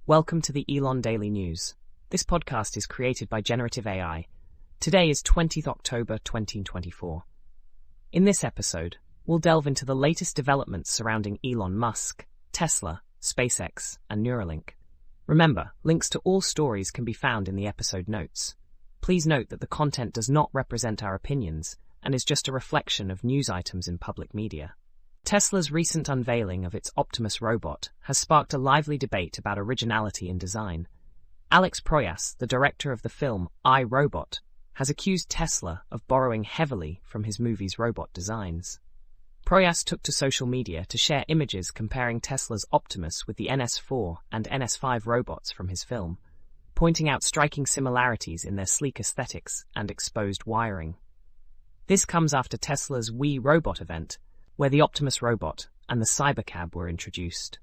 Welcome to the Elon Daily News. This podcast is created by generative AI. Today is 20th October 2024. In this episode, we'll delve into the latest developments surrounding Elon Musk, Tesla, SpaceX, and Neuralink. Remember, links to all stories can be found in the episode notes. Please note that the content does not represent our opinions and is just a reflection of news items in public media. Tesla's recent unveiling of its Optimus robot has sparked a lively debate about originality in design. Alex Proyas, the director of the film I, Robot, has accused Tesla of borrowing heavily from his movie's robot designs. Proyas took to social media to share images comparing Tesla's Optimus with the NS4 and NS5 robots from his film, pointing out striking similarities in their sleek aesthetics and exposed wiring. This comes after Tesla's We Robot event, where the Optimus robot and the Cybercab were introduced.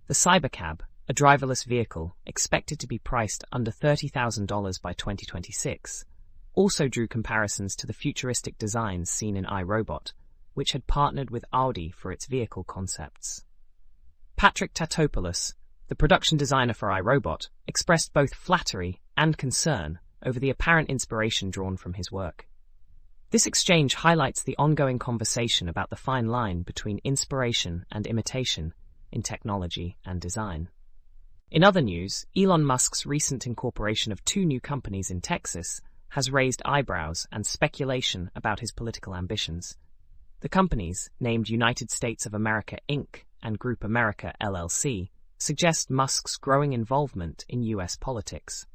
The Cybercab, a driverless vehicle expected to be priced under $30,000 by 2026, also drew comparisons to the futuristic designs seen in iRobot, which had partnered with Audi for its vehicle concepts. Patrick Tatopoulos, the production designer for iRobot, expressed both flattery and concern over the apparent inspiration drawn from his work. This exchange highlights the ongoing conversation about the fine line between inspiration and imitation in technology and design. In other news, Elon Musk's recent incorporation of two new companies in Texas has raised eyebrows and speculation about his political ambitions. The companies, named United States of America Inc. and Group America LLC, suggest Musk's growing involvement in U.S. politics.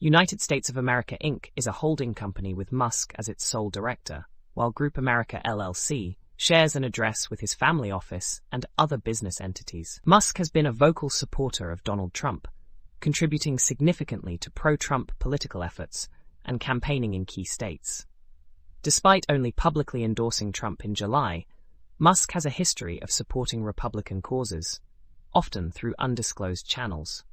United States of America Inc. is a holding company with Musk as its sole director, while Group America LLC shares an address with his family office and other business entities. Musk has been a vocal supporter of Donald Trump, contributing significantly to pro-Trump political efforts and campaigning in key states. Despite only publicly endorsing Trump in July, Musk has a history of supporting Republican causes, often through undisclosed channels.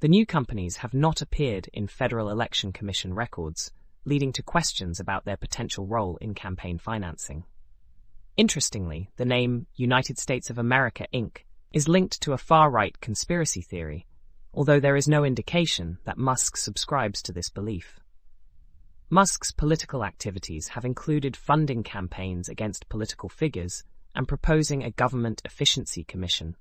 The new companies have not appeared in Federal Election Commission records, leading to questions about their potential role in campaign financing. Interestingly, the name United States of America Inc. is linked to a far-right conspiracy theory, although there is no indication that Musk subscribes to this belief. Musk's political activities have included funding campaigns against political figures and proposing a government efficiency commission.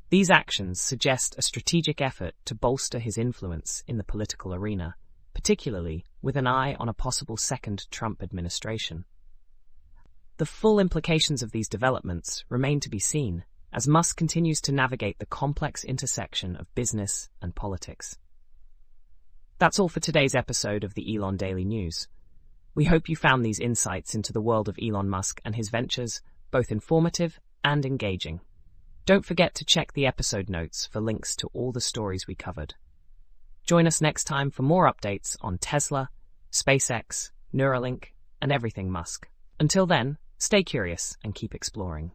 These actions suggest a strategic effort to bolster his influence in the political arena, particularly with an eye on a possible second Trump administration. The full implications of these developments remain to be seen as Musk continues to navigate the complex intersection of business and politics. That's all for today's episode of the Elon Daily News. We hope you found these insights into the world of Elon Musk and his ventures both informative and engaging. Don't forget to check the episode notes for links to all the stories we covered. Join us next time for more updates on Tesla, SpaceX, Neuralink, and everything Musk. Until then, stay curious and keep exploring.